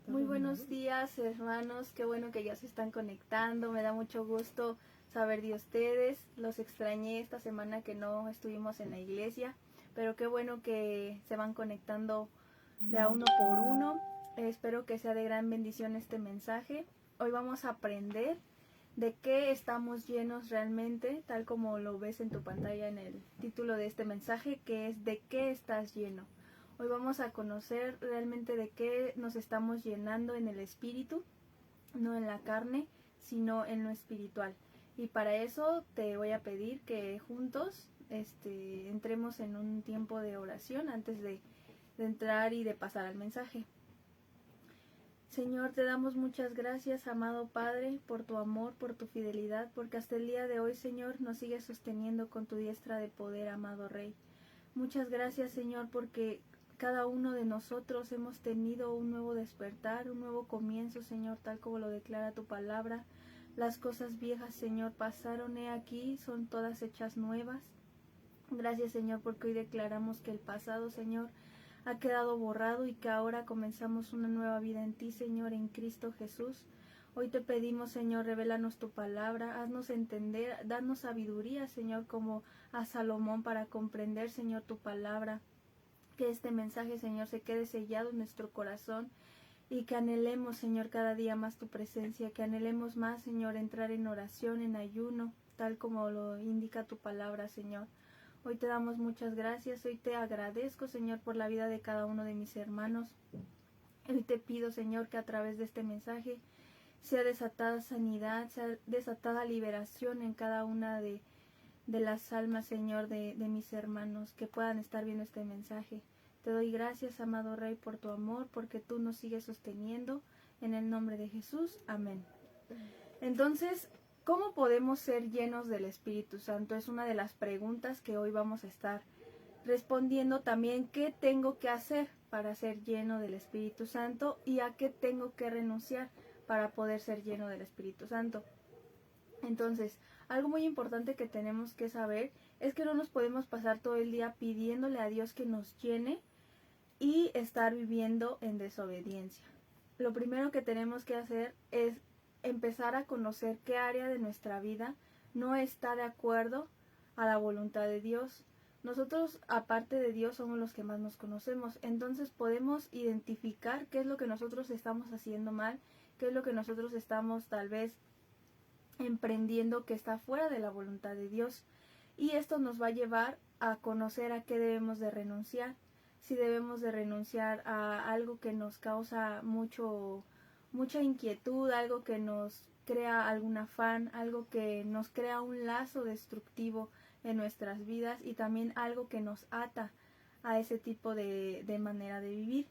Muy buenos días, hermanos, qué bueno que ya se están conectando, me da mucho gusto saber de ustedes. Los extrañé esta semana que no estuvimos en la iglesia, pero qué bueno que se van conectando de a uno por uno. Espero que sea de gran bendición este mensaje. Hoy vamos a aprender de qué estamos llenos realmente, tal como lo ves en tu pantalla en el título de este mensaje, que es ¿de qué estás lleno? Hoy vamos a conocer realmente de qué nos estamos llenando en el espíritu, no en la carne, sino en lo espiritual. Y para eso te voy a pedir que juntos entremos en un tiempo de oración antes de entrar y de pasar al mensaje. Señor, te damos muchas gracias, amado Padre, por tu amor, por tu fidelidad, porque hasta el día de hoy, Señor, nos sigues sosteniendo con tu diestra de poder, amado Rey. Muchas gracias, Señor, porque cada uno de nosotros hemos tenido un nuevo despertar, un nuevo comienzo, Señor, tal como lo declara tu palabra. Las cosas viejas, Señor, pasaron, he aquí, son todas hechas nuevas. Gracias, Señor, porque hoy declaramos que el pasado, Señor, ha quedado borrado y que ahora comenzamos una nueva vida en ti, Señor, en Cristo Jesús. Hoy te pedimos, Señor, revélanos tu palabra, haznos entender, danos sabiduría, Señor, como a Salomón para comprender, Señor, tu palabra. Que este mensaje, Señor, se quede sellado en nuestro corazón y que anhelemos, Señor, cada día más tu presencia, que anhelemos más, Señor, entrar en oración, en ayuno, tal como lo indica tu palabra, Señor. Hoy te damos muchas gracias, hoy te agradezco, Señor, por la vida de cada uno de mis hermanos. Hoy te pido, Señor, que a través de este mensaje sea desatada sanidad, sea desatada liberación en cada una de las almas, Señor, de mis hermanos, que puedan estar viendo este mensaje. Te doy gracias, amado Rey, por tu amor, porque tú nos sigues sosteniendo. En el nombre de Jesús, amén. Entonces, ¿cómo podemos ser llenos del Espíritu Santo? Es una de las preguntas que hoy vamos a estar respondiendo. También, ¿qué tengo que hacer para ser lleno del Espíritu Santo? ¿Y a qué tengo que renunciar para poder ser lleno del Espíritu Santo? Entonces, algo muy importante que tenemos que saber es que no nos podemos pasar todo el día pidiéndole a Dios que nos llene y estar viviendo en desobediencia. Lo primero que tenemos que hacer es empezar a conocer qué área de nuestra vida no está de acuerdo a la voluntad de Dios. Nosotros, aparte de Dios, somos los que más nos conocemos. Entonces podemos identificar qué es lo que nosotros estamos haciendo mal, qué es lo que nosotros estamos tal vez emprendiendo que está fuera de la voluntad de Dios. Y esto nos va a llevar a conocer a qué debemos de renunciar. Si debemos de renunciar a algo que nos causa mucha inquietud, algo que nos crea algún afán, algo que nos crea un lazo destructivo en nuestras vidas y también algo que nos ata a ese tipo de manera de vivir.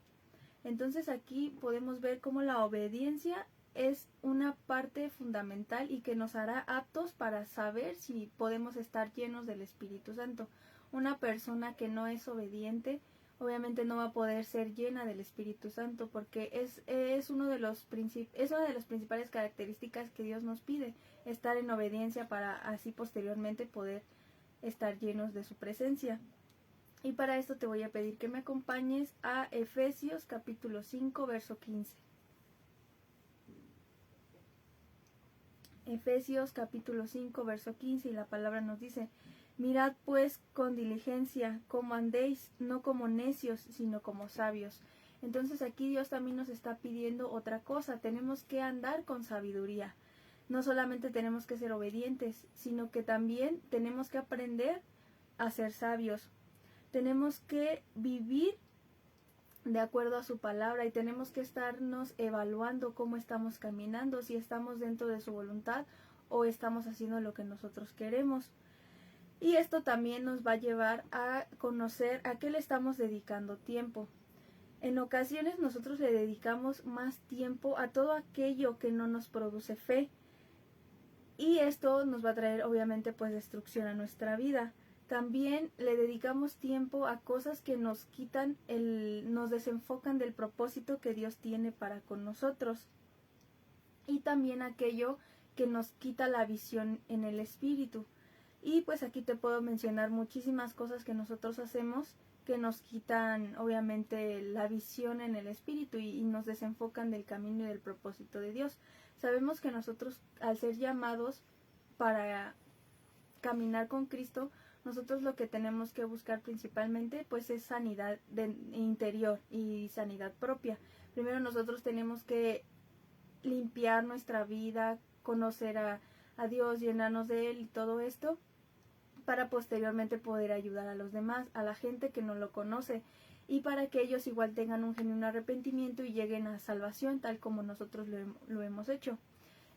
Entonces aquí podemos ver cómo la obediencia es una parte fundamental y que nos hará aptos para saber si podemos estar llenos del Espíritu Santo. Una persona que no es obediente obviamente no va a poder ser llena del Espíritu Santo porque es una de las principales características que Dios nos pide, estar en obediencia para así posteriormente poder estar llenos de su presencia. Y para esto te voy a pedir que me acompañes a Efesios capítulo 5, verso 15. Efesios capítulo 5, verso 15, y la palabra nos dice: mirad pues con diligencia cómo andéis, no como necios, sino como sabios. Entonces aquí Dios también nos está pidiendo otra cosa, tenemos que andar con sabiduría. No solamente tenemos que ser obedientes, sino que también tenemos que aprender a ser sabios. Tenemos que vivir de acuerdo a su palabra y tenemos que estarnos evaluando cómo estamos caminando, si estamos dentro de su voluntad o estamos haciendo lo que nosotros queremos. Y esto también nos va a llevar a conocer a qué le estamos dedicando tiempo. En ocasiones nosotros le dedicamos más tiempo a todo aquello que no nos produce fe. Y esto nos va a traer obviamente pues destrucción a nuestra vida. También le dedicamos tiempo a cosas que nos quitan nos desenfocan del propósito que Dios tiene para con nosotros. Y también aquello que nos quita la visión en el espíritu. Y pues aquí te puedo mencionar muchísimas cosas que nosotros hacemos que nos quitan obviamente la visión en el espíritu y nos desenfocan del camino y del propósito de Dios. Sabemos que nosotros, al ser llamados para caminar con Cristo, nosotros lo que tenemos que buscar principalmente pues es sanidad interior y sanidad propia. Primero nosotros tenemos que limpiar nuestra vida, conocer a Dios, llenarnos de Él y todo esto, para posteriormente poder ayudar a los demás, a la gente que no lo conoce, y para que ellos igual tengan un genuino arrepentimiento y lleguen a salvación, tal como nosotros lo hemos hecho.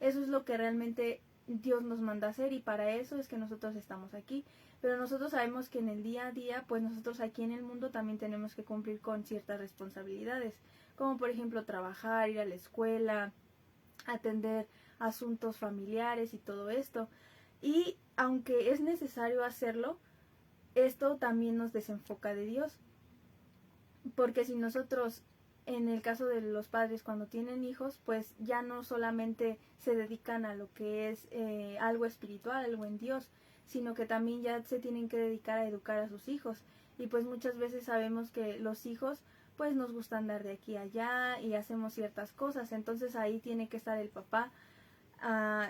Eso es lo que realmente Dios nos manda a hacer, y para eso es que nosotros estamos aquí. Pero nosotros sabemos que en el día a día, pues nosotros aquí en el mundo también tenemos que cumplir con ciertas responsabilidades, como por ejemplo trabajar, ir a la escuela, atender asuntos familiares y todo esto. Y aunque es necesario hacerlo, esto también nos desenfoca de Dios. Porque si nosotros, en el caso de los padres, cuando tienen hijos, pues ya no solamente se dedican a lo que es algo espiritual, algo en Dios, sino que también ya se tienen que dedicar a educar a sus hijos. Y pues muchas veces sabemos que los hijos pues nos gusta andar de aquí a allá y hacemos ciertas cosas. Entonces ahí tiene que estar el papá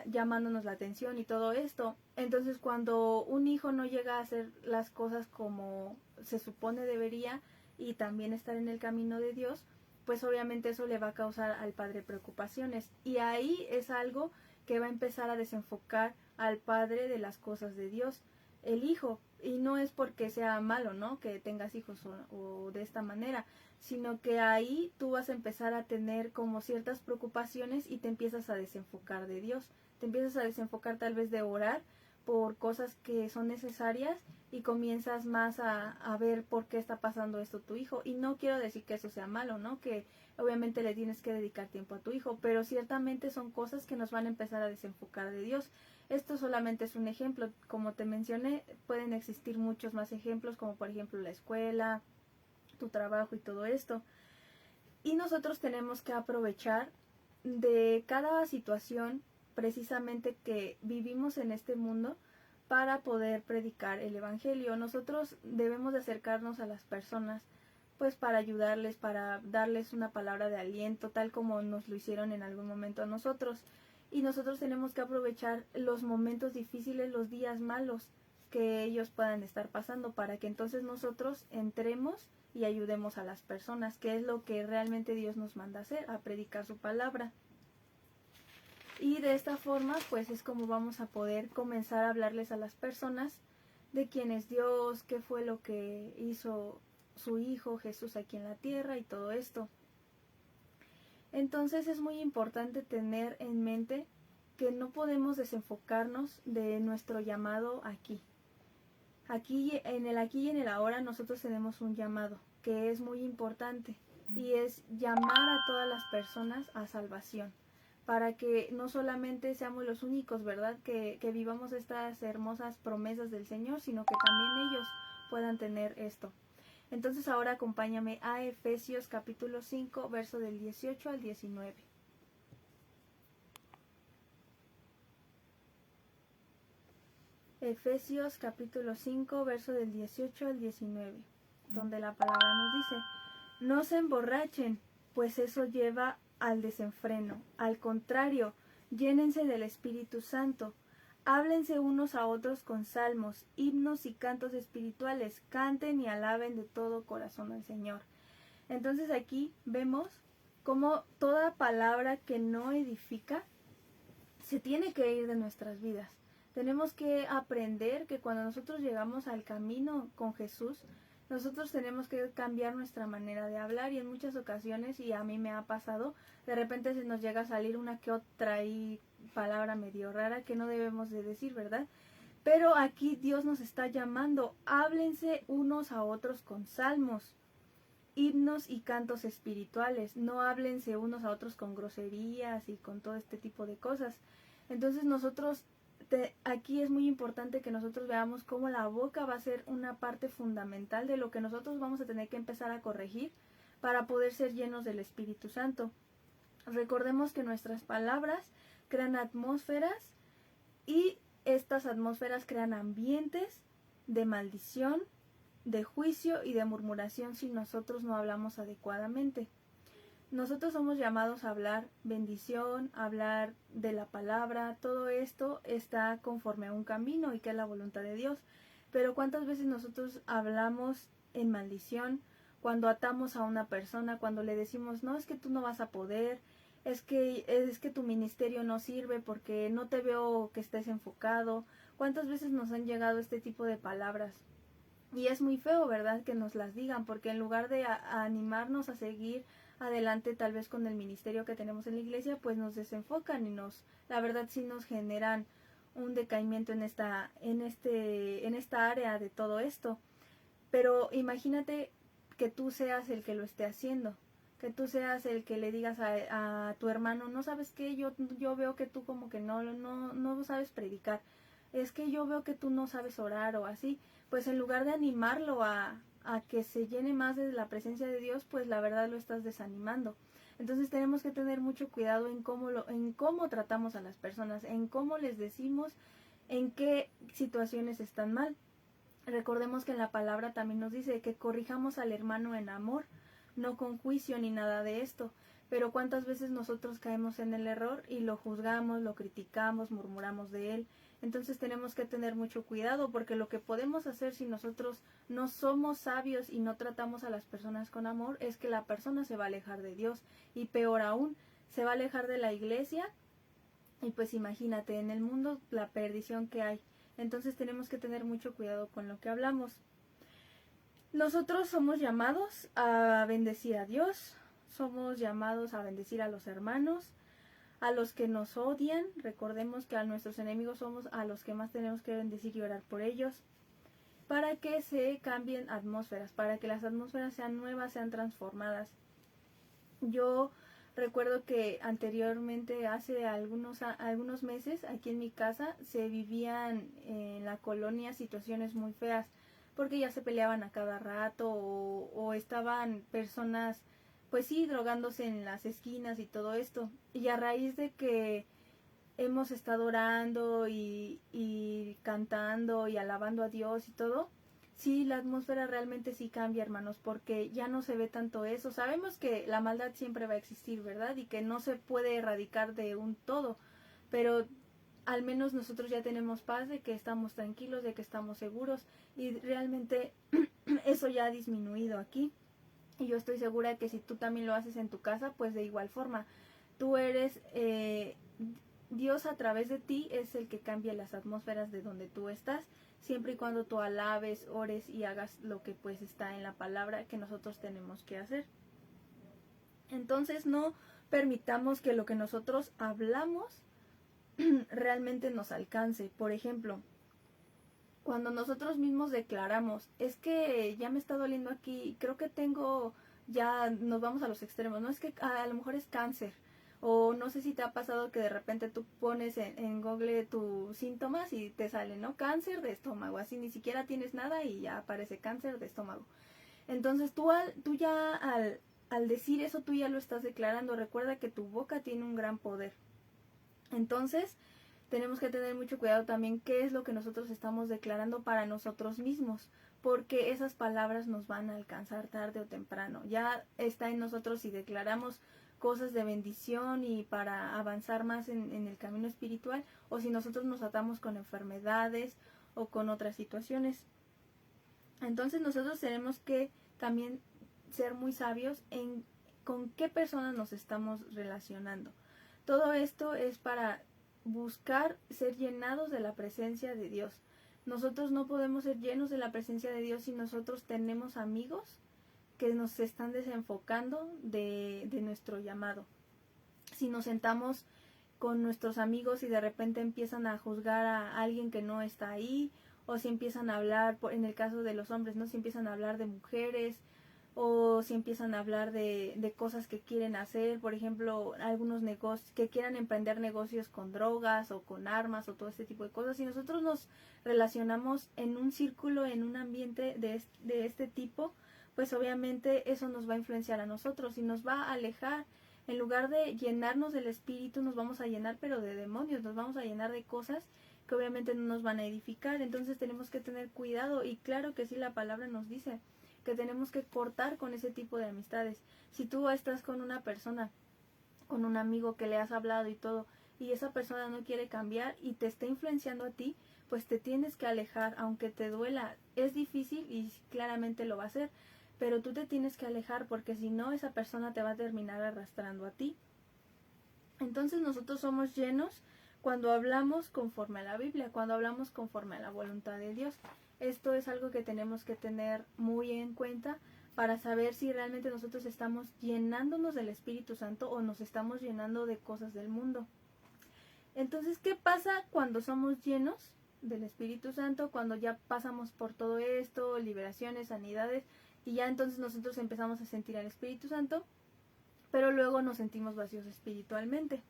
llamándonos la atención y todo esto. Entonces cuando un hijo no llega a hacer las cosas como se supone debería y también estar en el camino de Dios, pues obviamente eso le va a causar al padre preocupaciones, y ahí es algo que va a empezar a desenfocar al padre de las cosas de Dios, el hijo. Y no es porque sea malo, ¿no?, que tengas hijos o de esta manera, sino que ahí tú vas a empezar a tener como ciertas preocupaciones y te empiezas a desenfocar de Dios, te empiezas a desenfocar tal vez de orar por cosas que son necesarias, y comienzas más a ver por qué está pasando esto tu hijo. Y no quiero decir que eso sea malo, ¿no?, que obviamente le tienes que dedicar tiempo a tu hijo, pero ciertamente son cosas que nos van a empezar a desenfocar de Dios. Esto solamente es un ejemplo, como te mencioné, pueden existir muchos más ejemplos, como por ejemplo la escuela, tu trabajo y todo esto. Y nosotros tenemos que aprovechar de cada situación precisamente que vivimos en este mundo para poder predicar el evangelio. Nosotros debemos de acercarnos a las personas pues para ayudarles, para darles una palabra de aliento, tal como nos lo hicieron en algún momento a nosotros. Y nosotros tenemos que aprovechar los momentos difíciles, los días malos que ellos puedan estar pasando, para que entonces nosotros entremos y ayudemos a las personas, que es lo que realmente Dios nos manda hacer, a predicar su palabra. Y de esta forma pues es como vamos a poder comenzar a hablarles a las personas de quién es Dios, qué fue lo que hizo su Hijo Jesús aquí en la tierra y todo esto. Entonces es muy importante tener en mente que no podemos desenfocarnos de nuestro llamado aquí. Aquí y en el ahora nosotros tenemos un llamado que es muy importante, y es llamar a todas las personas a salvación, para que no solamente seamos los únicos, ¿verdad?, que vivamos estas hermosas promesas del Señor, sino que también ellos puedan tener esto. Entonces ahora acompáñame a Efesios capítulo 5, verso del 18 al 19. Efesios capítulo 5, verso del 18 al 19, donde la palabra nos dice: no se emborrachen, pues eso lleva al desenfreno. Al contrario, llénense del Espíritu Santo. Háblense unos a otros con salmos, himnos y cantos espirituales. Canten y alaben de todo corazón al Señor. Entonces aquí vemos cómo toda palabra que no edifica se tiene que ir de nuestras vidas. Tenemos que aprender que cuando nosotros llegamos al camino con Jesús, nosotros tenemos que cambiar nuestra manera de hablar, y en muchas ocasiones, y a mí me ha pasado, de repente se nos llega a salir una que otra palabra medio rara que no debemos de decir, ¿verdad? Pero aquí Dios nos está llamando: háblense unos a otros con salmos, himnos y cantos espirituales. No háblense unos a otros con groserías y con todo este tipo de cosas. Entonces nosotros aquí es muy importante que nosotros veamos cómo la boca va a ser una parte fundamental de lo que nosotros vamos a tener que empezar a corregir para poder ser llenos del Espíritu Santo. Recordemos que nuestras palabras crean atmósferas, y estas atmósferas crean ambientes de maldición, de juicio y de murmuración si nosotros no hablamos adecuadamente. Nosotros somos llamados a hablar bendición, a hablar de la palabra, todo esto está conforme a un camino y que es la voluntad de Dios. Pero ¿cuántas veces nosotros hablamos en maldición cuando atamos a una persona, cuando le decimos, no, es que tú no vas a poder, es que tu ministerio no sirve porque no te veo que estés enfocado? ¿Cuántas veces nos han llegado este tipo de palabras? Y es muy feo, ¿verdad?, que nos las digan, porque en lugar de animarnos a seguir adelante tal vez con el ministerio que tenemos en la iglesia, pues nos desenfocan y la verdad sí nos generan un decaimiento en esta área de todo esto. Pero imagínate que tú seas el que lo esté haciendo, que tú seas el que le digas a tu hermano, no sabes qué, yo veo que tú como que no sabes predicar, es que yo veo que tú no sabes orar o así. Pues en lugar de animarlo a que se llene más de la presencia de Dios, pues la verdad lo estás desanimando. Entonces tenemos que tener mucho cuidado en cómo tratamos a las personas, en cómo les decimos en qué situaciones están mal. Recordemos que en la palabra también nos dice que corrijamos al hermano en amor, no con juicio ni nada de esto. Pero cuántas veces nosotros caemos en el error y lo juzgamos, lo criticamos, murmuramos de él. Entonces tenemos que tener mucho cuidado, porque lo que podemos hacer si nosotros no somos sabios y no tratamos a las personas con amor es que la persona se va a alejar de Dios, y peor aún, se va a alejar de la iglesia. Y pues imagínate, en el mundo la perdición que hay. Entonces tenemos que tener mucho cuidado con lo que hablamos. Nosotros somos llamados a bendecir a Dios, somos llamados a bendecir a los hermanos, a los que nos odian. Recordemos que a nuestros enemigos somos a los que más tenemos que bendecir y orar por ellos, para que se cambien atmósferas, para que las atmósferas sean nuevas, sean transformadas. Yo recuerdo que anteriormente, hace algunos meses, aquí en mi casa se vivían en la colonia situaciones muy feas, porque ya se peleaban a cada rato o estaban personas, pues sí, drogándose en las esquinas y todo esto. Y a raíz de que hemos estado orando y cantando y alabando a Dios y todo, sí, la atmósfera realmente sí cambia, hermanos, porque ya no se ve tanto eso. Sabemos que la maldad siempre va a existir, ¿verdad? Y que no se puede erradicar de un todo, pero al menos nosotros ya tenemos paz de que estamos tranquilos, de que estamos seguros, y realmente eso ya ha disminuido aquí. Y yo estoy segura que si tú también lo haces en tu casa, pues de igual forma, tú eres Dios, a través de ti es el que cambia las atmósferas de donde tú estás, siempre y cuando tú alabes, ores y hagas lo que pues está en la palabra que nosotros tenemos que hacer. Entonces no permitamos que lo que nosotros hablamos realmente nos alcance. Por ejemplo, cuando nosotros mismos declaramos, es que ya me está doliendo aquí, creo que ya nos vamos a los extremos, no, es que a lo mejor es cáncer, o no sé si te ha pasado que de repente tú pones en Google tus síntomas y te sale, ¿no?, cáncer de estómago, así ni siquiera tienes nada y ya aparece cáncer de estómago. Entonces al decir eso, tú ya lo estás declarando. Recuerda que tu boca tiene un gran poder. Entonces tenemos que tener mucho cuidado también qué es lo que nosotros estamos declarando para nosotros mismos, porque esas palabras nos van a alcanzar tarde o temprano. Ya está en nosotros si declaramos cosas de bendición y para avanzar más en el camino espiritual, o si nosotros nos atamos con enfermedades o con otras situaciones. Entonces nosotros tenemos que también ser muy sabios en con qué personas nos estamos relacionando. Todo esto es para buscar ser llenados de la presencia de Dios. Nosotros no podemos ser llenos de la presencia de Dios si nosotros tenemos amigos que nos están desenfocando de nuestro llamado. Si nos sentamos con nuestros amigos y de repente empiezan a juzgar a alguien que no está ahí, o si empiezan a hablar, en el caso de los hombres, ¿no?, si empiezan a hablar de mujeres, o si empiezan a hablar de cosas que quieren hacer, por ejemplo, algunos negocios, que quieran emprender negocios con drogas o con armas o todo este tipo de cosas. Si nosotros nos relacionamos en un círculo, en un ambiente de este tipo, pues obviamente eso nos va a influenciar a nosotros y nos va a alejar. En lugar de llenarnos del espíritu, nos vamos a llenar pero de demonios, nos vamos a llenar de cosas que obviamente no nos van a edificar. Entonces tenemos que tener cuidado, y claro que sí, la palabra nos dice que tenemos que cortar con ese tipo de amistades. Si tú estás con una persona, con un amigo que le has hablado y todo, y esa persona no quiere cambiar y te está influenciando a ti, pues te tienes que alejar, aunque te duela. Es difícil y claramente lo va a hacer, pero tú te tienes que alejar, porque si no, esa persona te va a terminar arrastrando a ti. Entonces nosotros somos llenos cuando hablamos conforme a la Biblia, cuando hablamos conforme a la voluntad de Dios. Esto es algo que tenemos que tener muy en cuenta para saber si realmente nosotros estamos llenándonos del Espíritu Santo o nos estamos llenando de cosas del mundo. Entonces, ¿qué pasa cuando somos llenos del Espíritu Santo? Cuando ya pasamos por todo esto, liberaciones, sanidades, y ya entonces nosotros empezamos a sentir al Espíritu Santo, pero luego nos sentimos vacíos espiritualmente.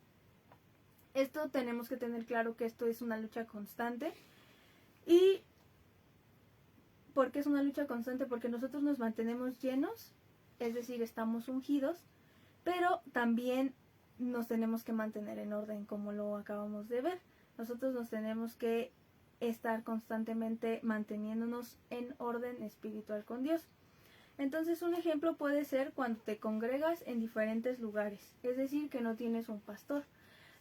Esto tenemos que tener claro que esto es una lucha constante. ¿Y por qué es una lucha constante? Porque nosotros nos mantenemos llenos, es decir, estamos ungidos, pero también nos tenemos que mantener en orden, como lo acabamos de ver. Nosotros nos tenemos que estar constantemente manteniéndonos en orden espiritual con Dios. Entonces, un ejemplo puede ser cuando te congregas en diferentes lugares, es decir, que no tienes un pastor.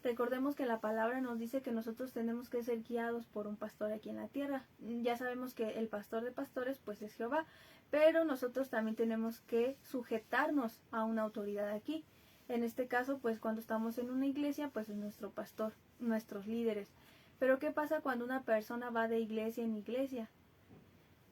Recordemos que la palabra nos dice que nosotros tenemos que ser guiados por un pastor aquí en la tierra. Ya sabemos que el pastor de pastores pues es Jehová, pero nosotros también tenemos que sujetarnos a una autoridad aquí. En este caso, pues cuando estamos en una iglesia, pues es nuestro pastor, nuestros líderes. Pero ¿qué pasa cuando una persona va de iglesia en iglesia?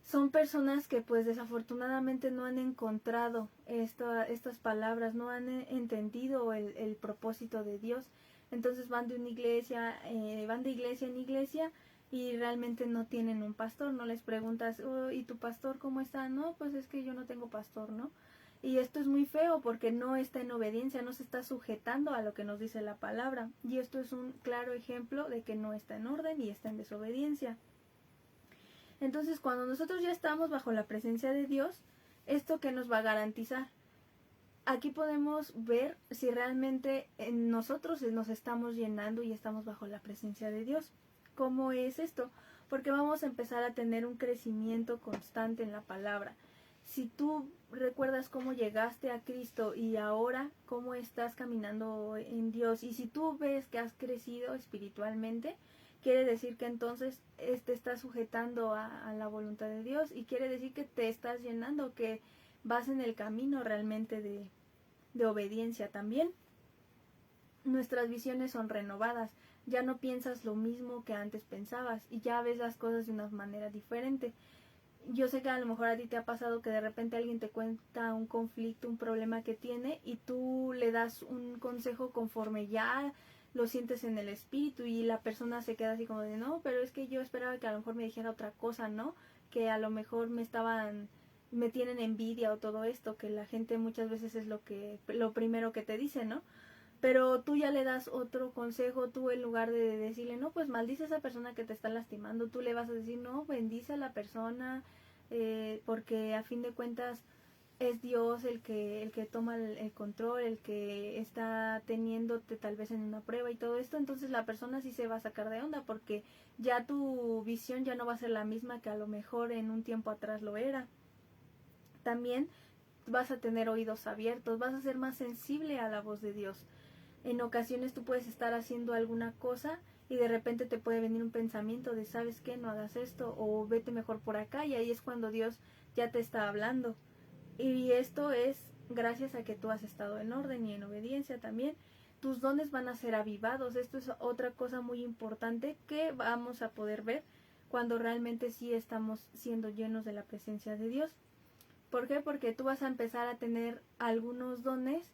Son personas que pues desafortunadamente no han encontrado estas palabras, no han entendido el propósito de Dios. Entonces van de iglesia en iglesia y realmente no tienen un pastor. No les preguntas, oh, ¿y tu pastor cómo está? No, pues es que yo no tengo pastor, ¿no? Y esto es muy feo porque no está en obediencia, no se está sujetando a lo que nos dice la palabra. Y esto es un claro ejemplo de que no está en orden y está en desobediencia. Entonces, cuando nosotros ya estamos bajo la presencia de Dios, ¿esto qué nos va a garantizar? Aquí podemos ver si realmente nosotros nos estamos llenando y estamos bajo la presencia de Dios. ¿Cómo es esto? Porque vamos a empezar a tener un crecimiento constante en la palabra. Si tú recuerdas cómo llegaste a Cristo y ahora cómo estás caminando en Dios, y si tú ves que has crecido espiritualmente, quiere decir que entonces te estás sujetando a la voluntad de Dios, y quiere decir que te estás llenando, que vas en el camino realmente de obediencia también. Nuestras visiones son renovadas, ya no piensas lo mismo que antes pensabas y ya ves las cosas de una manera diferente. Yo sé que a lo mejor a ti te ha pasado que de repente alguien te cuenta un conflicto, un problema que tiene, y tú le das un consejo conforme ya lo sientes en el espíritu, y la persona se queda así como de, no, pero es que yo esperaba que a lo mejor me dijera otra cosa, ¿no? Que a lo mejor me tienen envidia o todo esto, que la gente muchas veces es lo primero que te dice, ¿no? Pero tú ya le das otro consejo. Tú, en lugar de decirle, no, pues maldice a esa persona que te está lastimando, tú le vas a decir, no, bendice a la persona, porque a fin de cuentas es Dios el que toma el control, el que está teniéndote tal vez en una prueba y todo esto. Entonces la persona sí se va a sacar de onda, porque ya tu visión ya no va a ser la misma que a lo mejor en un tiempo atrás lo era. También vas a tener oídos abiertos, vas a ser más sensible a la voz de Dios. En ocasiones tú puedes estar haciendo alguna cosa y de repente te puede venir un pensamiento de, ¿sabes qué? No hagas esto, o vete mejor por acá, y ahí es cuando Dios ya te está hablando. Y esto es gracias a que tú has estado en orden y en obediencia también. Tus dones van a ser avivados. Esto es otra cosa muy importante que vamos a poder ver cuando realmente sí estamos siendo llenos de la presencia de Dios. ¿Por qué? Porque tú vas a empezar a tener algunos dones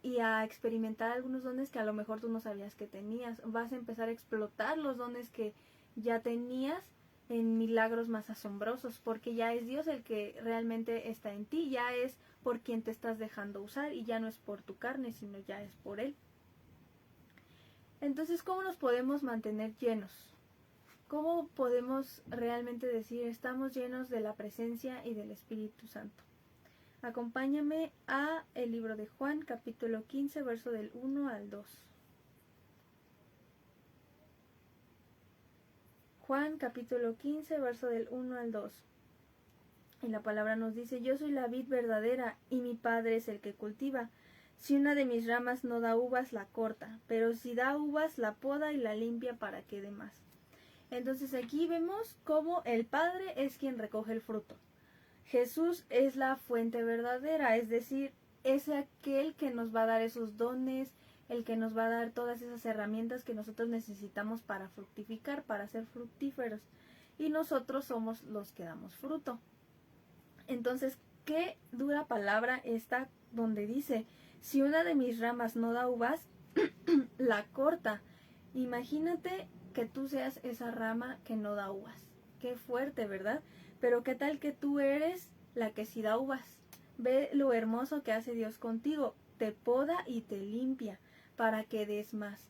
y a experimentar algunos dones que a lo mejor tú no sabías que tenías. Vas a empezar a explotar los dones que ya tenías en milagros más asombrosos, porque ya es Dios el que realmente está en ti, ya es por quien te estás dejando usar, y ya no es por tu carne, sino ya es por Él. Entonces, ¿cómo nos podemos mantener llenos? ¿Cómo podemos realmente decir estamos llenos de la presencia y del Espíritu Santo? Acompáñame a el libro de Juan, capítulo 15, verso del 1 al 2. Juan capítulo 15, verso del 1 al 2. Y la palabra nos dice: yo soy la vid verdadera y mi Padre es el que cultiva. Si una de mis ramas no da uvas, la corta, pero si da uvas, la poda y la limpia para que dé más. Entonces aquí vemos cómo el Padre es quien recoge el fruto. Jesús es la fuente verdadera, es decir, es aquel que nos va a dar esos dones, el que nos va a dar todas esas herramientas que nosotros necesitamos para fructificar, para ser fructíferos. Y nosotros somos los que damos fruto. Entonces, qué dura palabra está donde dice: si una de mis ramas no da uvas, la corta. Imagínate que tú seas esa rama que no da uvas. Qué fuerte, ¿verdad? Pero qué tal que tú eres la que sí da uvas. Ve lo hermoso que hace Dios contigo. Te poda y te limpia para que des más.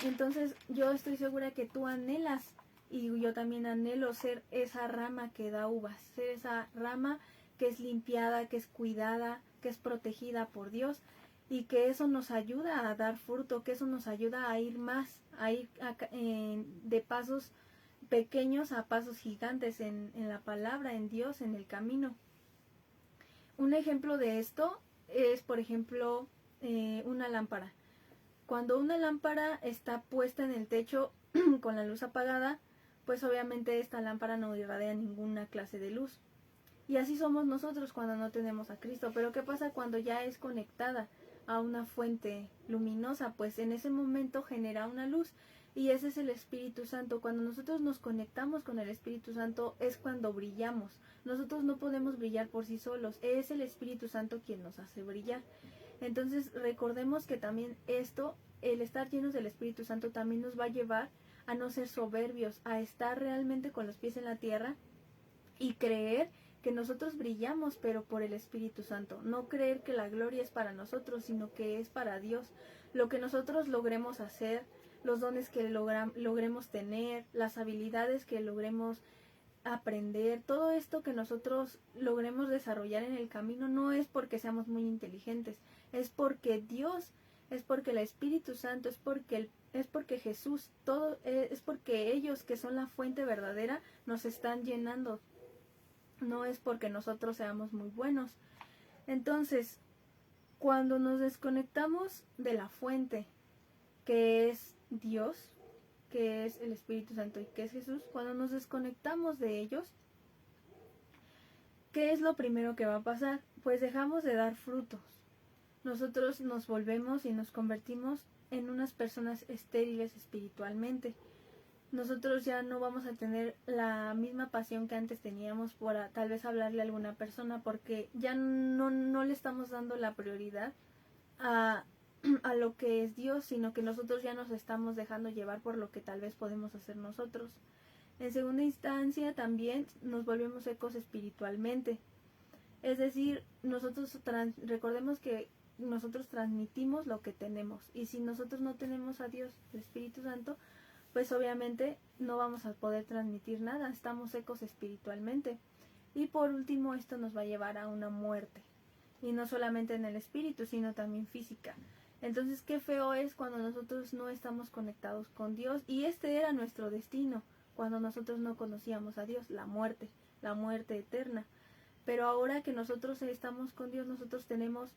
Entonces yo estoy segura que tú anhelas, y yo también anhelo, ser esa rama que da uvas, ser esa rama que es limpiada, que es cuidada, que es protegida por Dios, y que eso nos ayuda a dar fruto, que eso nos ayuda a ir más, a ir de pasos pequeños a pasos gigantes en la palabra, en Dios, en el camino. Un ejemplo de esto es, por ejemplo, una lámpara. Cuando una lámpara está puesta en el techo con la luz apagada, pues obviamente esta lámpara no irradia ninguna clase de luz. Y así somos nosotros cuando no tenemos a Cristo. Pero ¿qué pasa cuando ya es conectada a una fuente luminosa? Pues en ese momento genera una luz, y ese es el Espíritu Santo. Cuando nosotros nos conectamos con el Espíritu Santo es cuando brillamos. Nosotros no podemos brillar por sí solos, es el Espíritu Santo quien nos hace brillar. Entonces recordemos que también esto, el estar llenos del Espíritu Santo, también nos va a llevar a no ser soberbios, a estar realmente con los pies en la tierra y creer que nosotros brillamos, pero por el Espíritu Santo. No creer que la gloria es para nosotros, sino que es para Dios. Lo que nosotros logremos hacer, los dones que logremos tener, las habilidades que logremos aprender, todo esto que nosotros logremos desarrollar en el camino, no es porque seamos muy inteligentes, es porque Dios, es porque el Espíritu Santo, es porque Jesús, todo es porque ellos, que son la fuente verdadera, nos están llenando. No es porque nosotros seamos muy buenos. Entonces, cuando nos desconectamos de la fuente, que es Dios, que es el Espíritu Santo y que es Jesús, cuando nos desconectamos de ellos, ¿qué es lo primero que va a pasar? Pues dejamos de dar frutos. Nosotros nos volvemos y nos convertimos en unas personas estériles espiritualmente. Nosotros ya no vamos a tener la misma pasión que antes teníamos por tal vez hablarle a alguna persona, porque ya no le estamos dando la prioridad a lo que es Dios, sino que nosotros ya nos estamos dejando llevar por lo que tal vez podemos hacer nosotros. En segunda instancia, también nos volvemos secos espiritualmente. Es decir, nosotros recordemos que nosotros transmitimos lo que tenemos, y si nosotros no tenemos a Dios, el Espíritu Santo, pues obviamente no vamos a poder transmitir nada, estamos secos espiritualmente. Y por último, esto nos va a llevar a una muerte, y no solamente en el espíritu, sino también física. Entonces, qué feo es cuando nosotros no estamos conectados con Dios, y este era nuestro destino cuando nosotros no conocíamos a Dios, la muerte eterna. Pero ahora que nosotros estamos con Dios, nosotros tenemos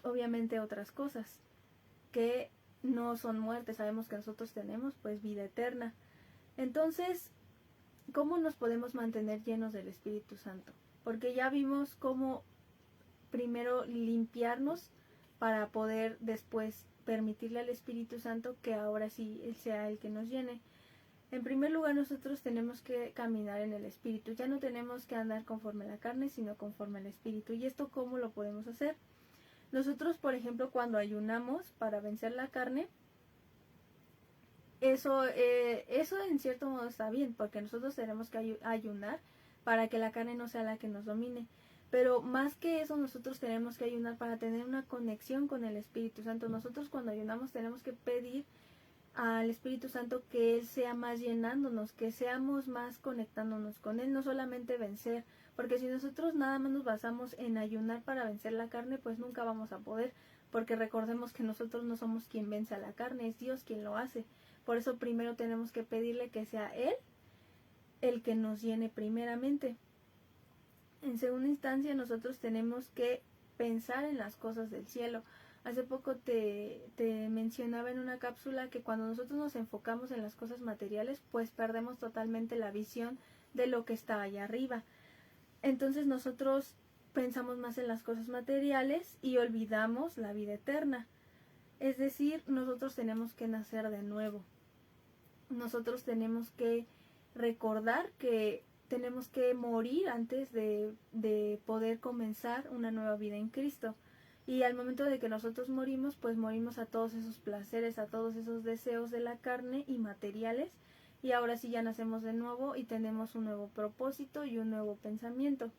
obviamente otras cosas que no son muertes. Sabemos que nosotros tenemos pues vida eterna. Entonces, ¿cómo nos podemos mantener llenos del Espíritu Santo? Porque ya vimos cómo primero limpiarnos para poder después permitirle al Espíritu Santo que ahora sí Él sea el que nos llene. En primer lugar, nosotros tenemos que caminar en el Espíritu. Ya no tenemos que andar conforme a la carne, sino conforme al Espíritu. ¿Y esto cómo lo podemos hacer? Nosotros, por ejemplo, cuando ayunamos para vencer la carne, eso en cierto modo está bien, porque nosotros tenemos que ayunar para que la carne no sea la que nos domine. Pero más que eso, nosotros tenemos que ayunar para tener una conexión con el Espíritu Santo. Nosotros cuando ayunamos tenemos que pedir al Espíritu Santo que Él sea más llenándonos, que seamos más conectándonos con Él, no solamente vencer. Porque si nosotros nada más nos basamos en ayunar para vencer la carne, pues nunca vamos a poder, porque recordemos que nosotros no somos quien vence a la carne, es Dios quien lo hace. Por eso primero tenemos que pedirle que sea Él el que nos llene primeramente. En segunda instancia, nosotros tenemos que pensar en las cosas del cielo. Hace poco te mencionaba en una cápsula que cuando nosotros nos enfocamos en las cosas materiales, pues perdemos totalmente la visión de lo que está allá arriba. Entonces nosotros pensamos más en las cosas materiales y olvidamos la vida eterna. Es decir, nosotros tenemos que nacer de nuevo. Nosotros tenemos que recordar que tenemos que morir antes de poder comenzar una nueva vida en Cristo. Y al momento de que nosotros morimos, pues morimos a todos esos placeres, a todos esos deseos de la carne y materiales. Y ahora sí ya nacemos de nuevo y tenemos un nuevo propósito y un nuevo pensamiento.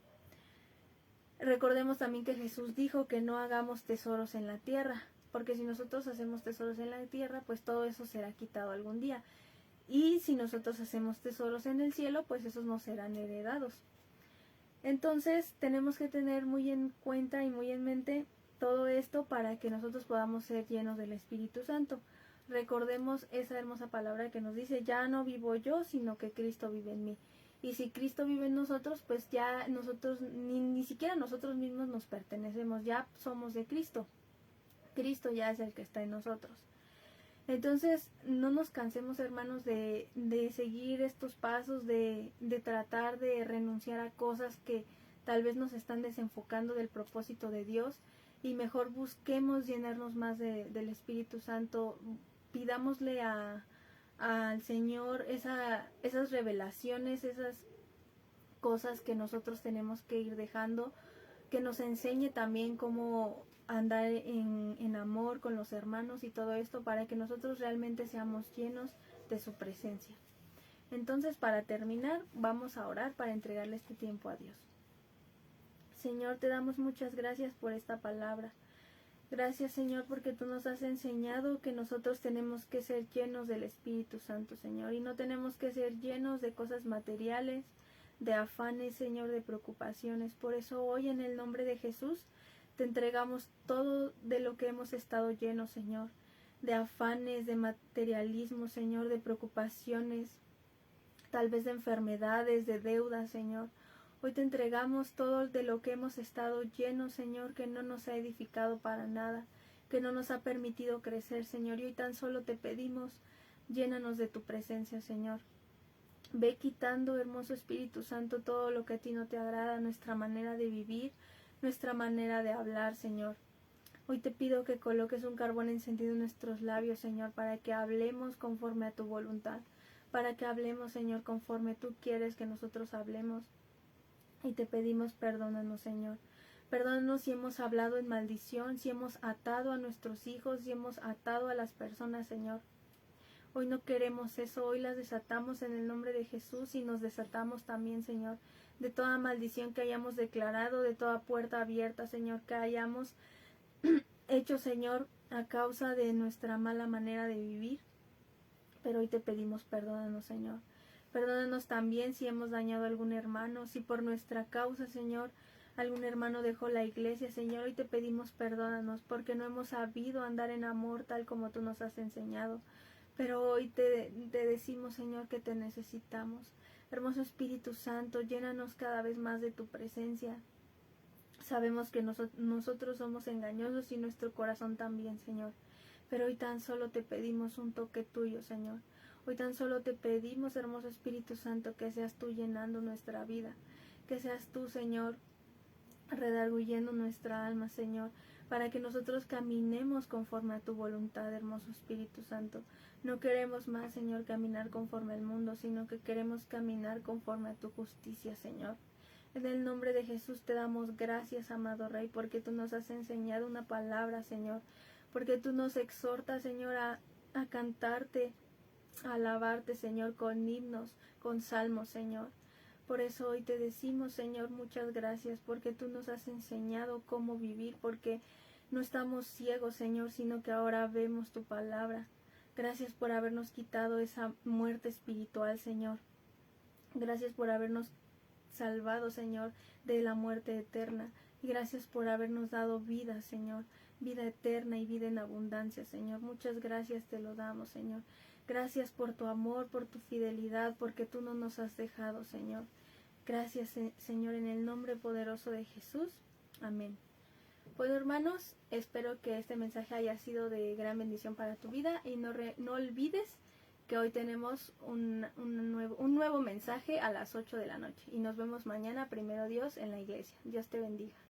Recordemos también que Jesús dijo que no hagamos tesoros en la tierra, porque si nosotros hacemos tesoros en la tierra, pues todo eso será quitado algún día. Y si nosotros hacemos tesoros en el cielo, pues esos nos serán heredados. Entonces tenemos que tener muy en cuenta y muy en mente todo esto para que nosotros podamos ser llenos del Espíritu Santo. Recordemos esa hermosa palabra que nos dice, ya no vivo yo, sino que Cristo vive en mí. Y si Cristo vive en nosotros, pues ya nosotros, ni siquiera nosotros mismos nos pertenecemos, ya somos de Cristo. Cristo ya es el que está en nosotros. Entonces, no nos cansemos, hermanos, de seguir estos pasos, de tratar de renunciar a cosas que tal vez nos están desenfocando del propósito de Dios, y mejor busquemos llenarnos más del Espíritu Santo. Pidámosle al Señor esas revelaciones, esas cosas que nosotros tenemos que ir dejando, que nos enseñe también cómo andar en amor con los hermanos y todo esto, para que nosotros realmente seamos llenos de su presencia. Entonces, para terminar, vamos a orar para entregarle este tiempo a Dios. Señor, te damos muchas gracias por esta palabra. Gracias, Señor, porque tú nos has enseñado que nosotros tenemos que ser llenos del Espíritu Santo, Señor, y no tenemos que ser llenos de cosas materiales, de afanes, Señor, de preocupaciones. Por eso hoy, en el nombre de Jesús, te entregamos todo de lo que hemos estado llenos, Señor, de afanes, de materialismo, Señor, de preocupaciones, tal vez de enfermedades, de deudas, Señor. Hoy te entregamos todo de lo que hemos estado llenos, Señor, que no nos ha edificado para nada, que no nos ha permitido crecer, Señor. Y hoy tan solo te pedimos, llénanos de tu presencia, Señor. Ve quitando, hermoso Espíritu Santo, todo lo que a ti no te agrada, nuestra manera de vivir, nuestra manera de hablar, Señor. Hoy te pido que coloques un carbón encendido en nuestros labios, Señor, para que hablemos conforme a tu voluntad, para que hablemos, Señor, conforme tú quieres que nosotros hablemos. Y te pedimos, perdónanos, Señor. Perdónanos si hemos hablado en maldición, si hemos atado a nuestros hijos, si hemos atado a las personas, Señor. Hoy no queremos eso, hoy las desatamos en el nombre de Jesús, y nos desatamos también, Señor, de toda maldición que hayamos declarado, de toda puerta abierta, Señor, que hayamos hecho, Señor, a causa de nuestra mala manera de vivir. Pero hoy te pedimos, perdónanos, Señor. Perdónanos también si hemos dañado a algún hermano, si por nuestra causa, Señor, algún hermano dejó la iglesia, Señor. Hoy te pedimos, perdónanos, porque no hemos sabido andar en amor tal como tú nos has enseñado. Pero hoy te decimos, Señor, que te necesitamos. Hermoso Espíritu Santo, llénanos cada vez más de tu presencia. Sabemos que nosotros somos engañosos y nuestro corazón también, Señor. Pero hoy tan solo te pedimos un toque tuyo, Señor. Hoy tan solo te pedimos, hermoso Espíritu Santo, que seas tú llenando nuestra vida. Que seas tú, Señor, redarguyendo nuestra alma, Señor, para que nosotros caminemos conforme a tu voluntad, hermoso Espíritu Santo. No queremos más, Señor, caminar conforme al mundo, sino que queremos caminar conforme a tu justicia, Señor. En el nombre de Jesús te damos gracias, amado Rey, porque tú nos has enseñado una palabra, Señor, porque tú nos exhortas, Señor, a cantarte, a alabarte, Señor, con himnos, con salmos, Señor. Por eso hoy te decimos, Señor, muchas gracias, porque tú nos has enseñado cómo vivir, porque no estamos ciegos, Señor, sino que ahora vemos tu palabra. Gracias por habernos quitado esa muerte espiritual, Señor. Gracias por habernos salvado, Señor, de la muerte eterna. Y gracias por habernos dado vida, Señor. vida eterna y vida en abundancia, Señor. Muchas gracias te lo damos, Señor. Gracias por tu amor, por tu fidelidad, porque tú no nos has dejado, Señor. Gracias, Señor, en el nombre poderoso de Jesús. Amén. Bueno, hermanos, espero que este mensaje haya sido de gran bendición para tu vida y no olvides que hoy tenemos un nuevo mensaje a las 8 de la noche y nos vemos mañana, primero Dios, en la iglesia. Dios te bendiga.